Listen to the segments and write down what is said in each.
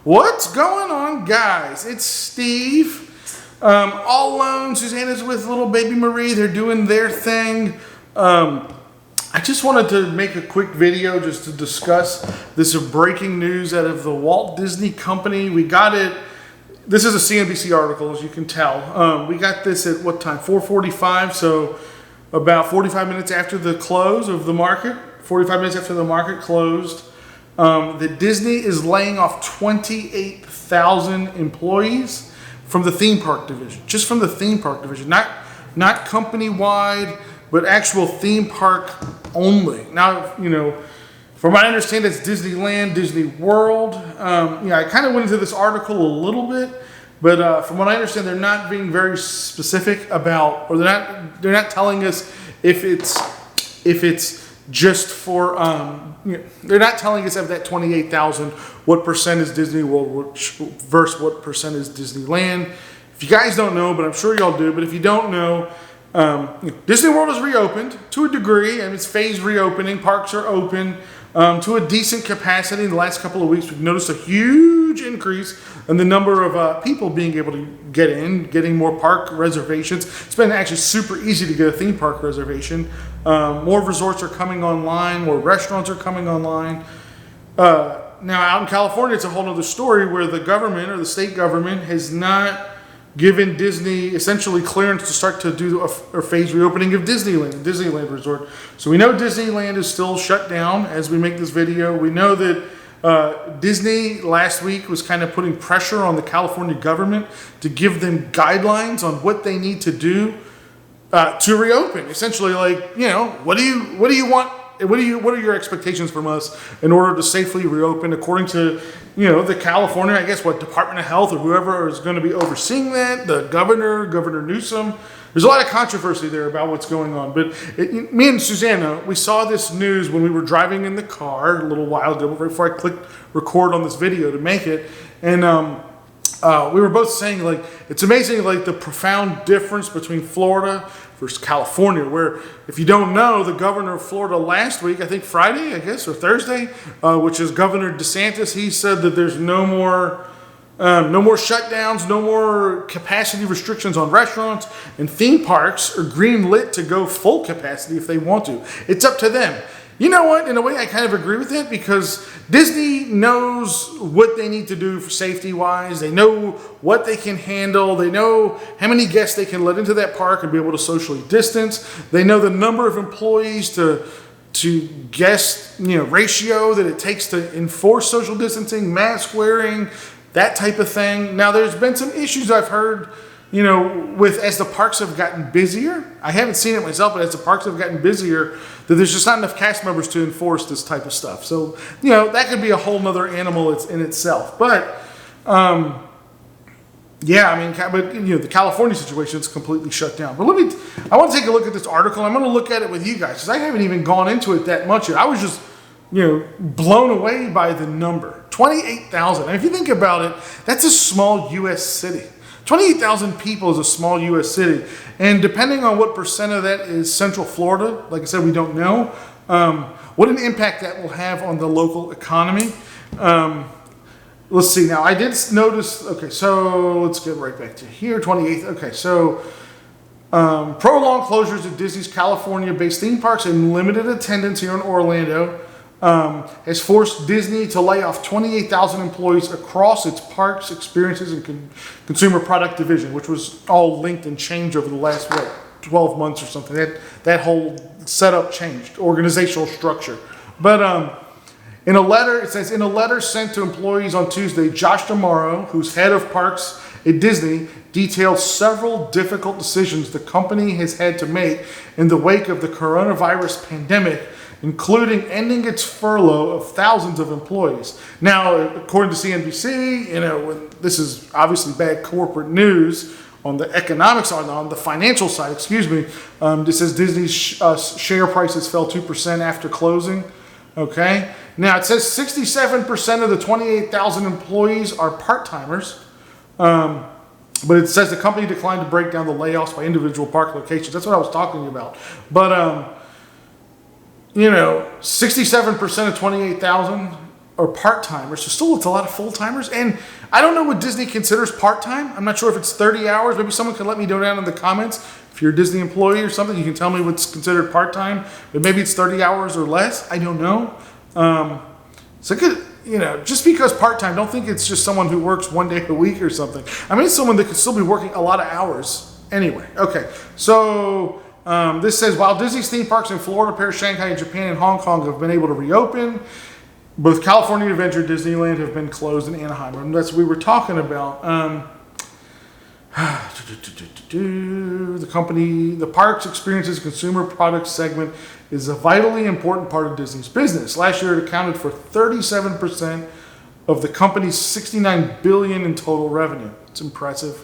What's going on, guys? It's Steve. All alone. Susanna's with little baby Marie. They're doing their thing. I just wanted to make a quick video just to discuss this breaking news out of the Walt Disney Company. We got it. This is a CNBC article, as you can tell. We got this at what time? 4:45. So about 45 minutes after the close of the market. 45 minutes after the market closed. That Disney is laying off 28,000 employees from the theme park division, just from the theme park division, not company-wide, but actual theme park only. Now, from what I understand, it's Disneyland, Disney World. I kind of went into this article a little bit, but from what I understand, they're not being very specific about, or they're not telling us if it's just for, they're not telling us of that 28,000, what percent is Disney World versus what percent is Disneyland. If you guys don't know, but I'm sure y'all do, but if you don't know, Disney World is reopened to a degree, and it's phased reopening. Parks are open to a decent capacity. In the last couple of weeks, we've noticed a huge increase in the number of people being able to get in, getting more park reservations. It's been actually super easy to get a theme park reservation. More resorts are coming online, more restaurants are coming online. Now, out in California, it's a whole other story where the government or the state government has not given Disney essentially clearance to start to do a phased reopening of Disneyland Resort. So we know Disneyland is still shut down as we make this video. We know that Disney last week was kind of putting pressure on the California government to give them guidelines on what they need to do to reopen. Essentially, what do you want? What are your expectations from us in order to safely reopen according to, the California, Department of Health or whoever is going to be overseeing that, the Governor Newsom. There's a lot of controversy there about what's going on. But me and Susanna, we saw this news when we were driving in the car a little while ago, before I clicked record on this video to make it. And we were both saying, it's amazing, the profound difference between Florida versus California, where, if you don't know, the governor of Florida last week, I think Friday, or Thursday, which is Governor DeSantis, he said that there's no more shutdowns, no more capacity restrictions on restaurants, and theme parks are green lit to go full capacity if they want to. It's up to them. You know what? In a way, I kind of agree with it, because Disney knows what they need to do for safety-wise. They know what they can handle. They know how many guests they can let into that park and be able to socially distance. They know the number of employees to guest ratio that it takes to enforce social distancing, mask wearing, that type of thing. Now, there's been some issues I've heard, as the parks have gotten busier. I haven't seen it myself, but as the parks have gotten busier, that there's just not enough cast members to enforce this type of stuff. So, that could be a whole nother animal in itself. But, the California situation is completely shut down. But I want to take a look at this article. I'm going to look at it with you guys, because I haven't even gone into it that much yet. I was just, blown away by the number. 28,000. And if you think about it, that's a small U.S. city. 28,000 people is a small U.S. city. And depending on what percent of that is Central Florida, like I said, we don't know, what an impact that will have on the local economy. Let's see. Now, I did notice, okay, so let's get right back to here, 28th. Okay, so prolonged closures of Disney's California-based theme parks and limited attendance here in Orlando has forced Disney to lay off 28,000 employees across its parks, experiences, and consumer product division, which was all linked and changed over the last, 12 months or something. That whole setup changed, organizational structure. But in a letter, it says, in a letter sent to employees on Tuesday, Josh D'Amaro, who's head of parks at Disney, detailed several difficult decisions the company has had to make in the wake of the coronavirus pandemic, including ending its furlough of thousands of employees. Now, according to CNBC, this is obviously bad corporate news on the economics, on the financial side, this says Disney's share prices fell 2% after closing. Okay. Now, it says 67% of the 28,000 employees are part-timers. But it says the company declined to break down the layoffs by individual park locations. That's what I was talking about. But 67% of 28,000 are part-timers. So still it's a lot of full-timers. And I don't know what Disney considers part-time. I'm not sure if it's 30 hours. Maybe someone can let me know down in the comments. If you're a Disney employee or something, you can tell me what's considered part-time. But maybe it's 30 hours or less. I don't know. So just because part-time, don't think it's just someone who works 1 day a week or something. I mean, it's someone that could still be working a lot of hours. Anyway, okay. So this says, while Disney's theme parks in Florida, Paris, Shanghai, Japan, and Hong Kong have been able to reopen, both California Adventure Disneyland have been closed in Anaheim. And that's what we were talking about. The parks, experiences, consumer products segment is a vitally important part of Disney's business. Last year, it accounted for 37% of the company's $69 billion in total revenue. It's impressive.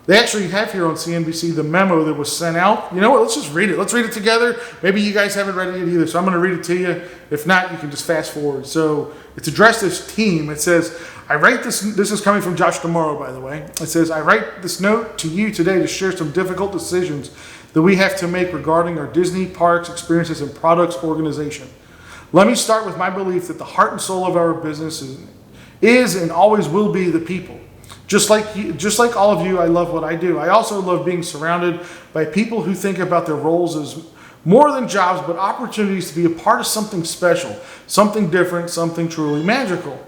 They actually have here on CNBC the memo that was sent out. You know what? Let's just read it. Let's read it together. Maybe you guys haven't read it either, so I'm going to read it to you. If not, you can just fast forward. So it's addressed this team. It says, I write this is coming from Josh D'Amaro, by the way. It says, I write this note to you today to share some difficult decisions that we have to make regarding our Disney parks, experiences, and products organization. Let me start with my belief that the heart and soul of our business is and always will be the people. Just like all of you, I love what I do. I also love being surrounded by people who think about their roles as more than jobs, but opportunities to be a part of something special, something different, something truly magical.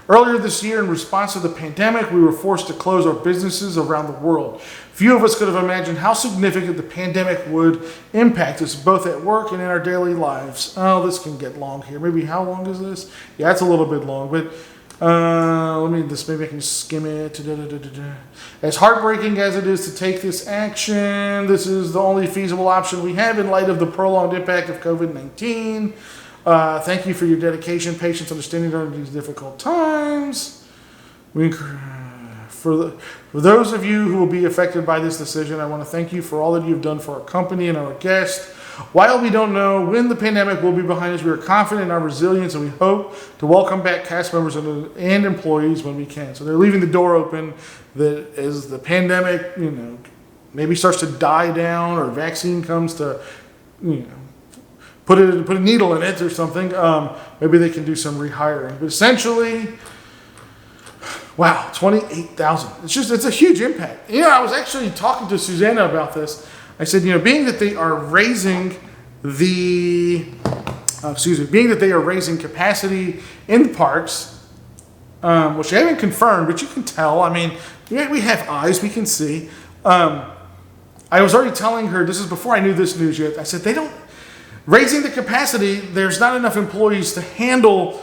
Earlier this year, in response to the pandemic, we were forced to close our businesses around the world. Few of us could have imagined how significant the pandemic would impact us, both at work and in our daily lives. Oh, this can get long here. Maybe how long is this? Yeah, it's a little bit long, but maybe I can skim it. As heartbreaking as it is to take this action, this is the only feasible option we have in light of the prolonged impact of COVID-19. Thank you for your dedication, patience, understanding during these difficult times. For those of you who will be affected by this decision, I want to thank you for all that you've done for our company and our guests. While we don't know when the pandemic will be behind us, we are confident in our resilience, and we hope to welcome back cast members and employees when we can. So they're leaving the door open that as the pandemic, maybe starts to die down or vaccine comes to, put a needle in it or something, maybe they can do some rehiring. But essentially, wow, 28,000. It's a huge impact. I was actually talking to Susanna about this. I said, being that they are raising capacity in the parks, which they haven't confirmed, but you can tell. I mean, we have eyes, we can see. I was already telling her, this is before I knew this news yet, I said, raising the capacity, there's not enough employees to handle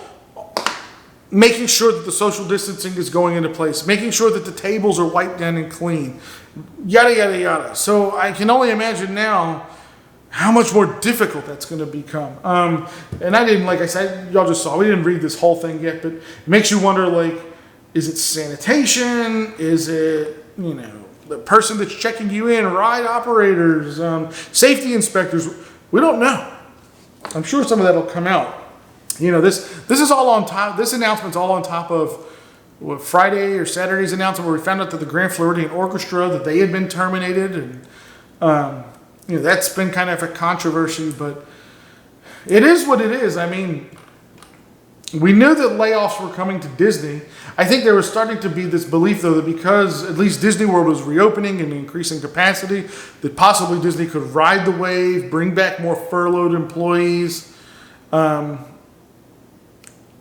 making sure that the social distancing is going into place, making sure that the tables are wiped down and clean, yada, yada, yada. So I can only imagine now how much more difficult that's going to become. And I didn't, like I said, y'all just saw, we didn't read this whole thing yet, but it makes you wonder, is it sanitation? Is it, the person that's checking you in, ride operators, safety inspectors? We don't know. I'm sure some of that will come out. This is all on top. This announcement's all on top of Friday or Saturday's announcement where we found out that the Grand Floridian Orchestra, that they had been terminated, and that's been kind of a controversy. But it is what it is. I mean, we knew that layoffs were coming to Disney. I think there was starting to be this belief, though, that because at least Disney World was reopening and increasing capacity, that possibly Disney could ride the wave, bring back more furloughed employees,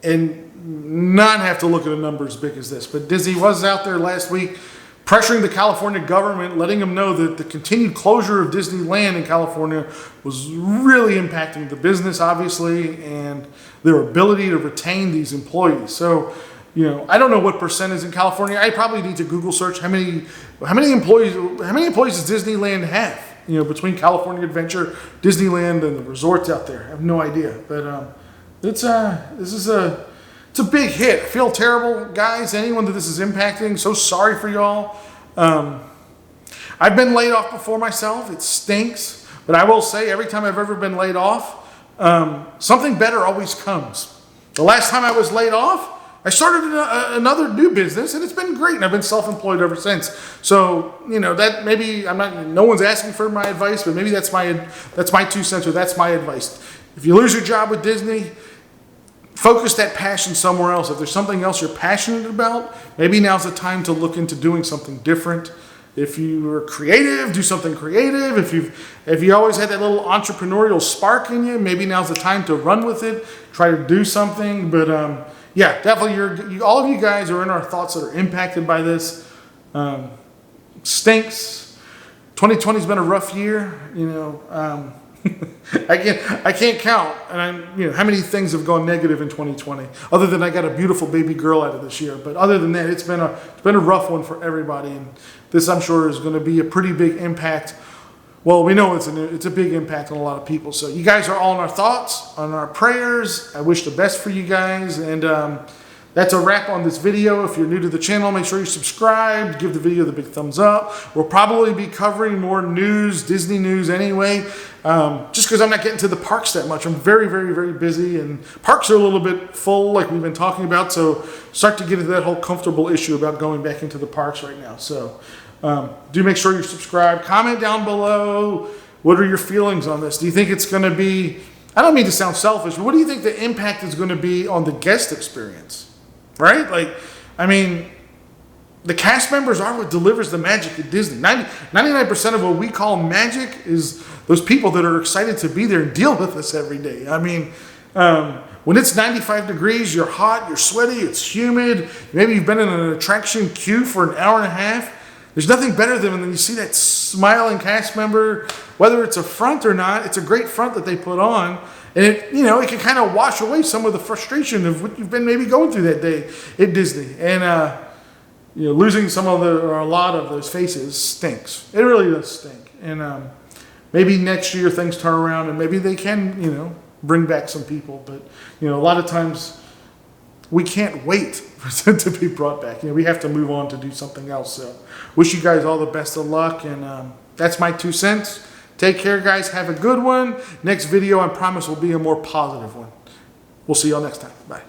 and not have to look at a number as big as this. But Disney was out there last week pressuring the California government, letting them know that the continued closure of Disneyland in California was really impacting the business, obviously, and their ability to retain these employees. So, I don't know what percent is in California. I probably need to Google search how many employees does Disneyland have? Between California Adventure, Disneyland, and the resorts out there. I have no idea, but it's a big hit. I feel terrible, guys. Anyone that this is impacting, so sorry for y'all. I've been laid off before myself. It stinks, but I will say every time I've ever been laid off, something better always comes. The last time I was laid off, I started another new business, and it's been great, and I've been self-employed ever since. So, you know, that maybe no one's asking for my advice, but maybe that's my 2 cents, or that's my advice. If you lose your job with Disney, focus that passion somewhere else. If there's something else you're passionate about, maybe now's the time to look into doing something different. If you are creative, do something creative. If you always had that little entrepreneurial spark in you, maybe now's the time to run with it. Try to do something. But yeah, definitely, all of you guys are in our thoughts that are impacted by this. Stinks. 2020's been a rough year. You know, I can't count, and how many things have gone negative in 2020. Other than I got a beautiful baby girl out of this year, but other than that, it's been a rough one for everybody. And this, I'm sure, is going to be a pretty big impact. Well, we know it's a big impact on a lot of people. So you guys are all in our thoughts, on our prayers. I wish the best for you guys, and that's a wrap on this video. If you're new to the channel, make sure you subscribe, give the video the big thumbs up. We'll probably be covering more news, Disney news anyway, just because I'm not getting to the parks that much. I'm very, very, very busy, and parks are a little bit full like we've been talking about, so start to get into that whole comfortable issue about going back into the parks right now. So do make sure you subscribe. Comment down below. What are your feelings on this? Do you think it's going to be, I don't mean to sound selfish, but what do you think the impact is going to be on the guest experience? Right? Like, I mean, the cast members are what delivers the magic at Disney. 99% of what we call magic is those people that are excited to be there and deal with us every day. I mean, when it's 95 degrees, you're hot, you're sweaty, it's humid. Maybe you've been in an attraction queue for an hour and a half. There's nothing better than when you see that smiling cast member, whether it's a front or not. It's a great front that they put on. And it can kind of wash away some of the frustration of what you've been maybe going through that day at Disney. And, losing a lot of those faces stinks. It really does stink. And maybe next year things turn around and maybe they can, bring back some people. But, a lot of times we can't wait for them to be brought back. We have to move on to do something else. So wish you guys all the best of luck. And that's my 2 cents. Take care, guys. Have a good one. Next video, I promise, will be a more positive one. We'll see y'all next time. Bye.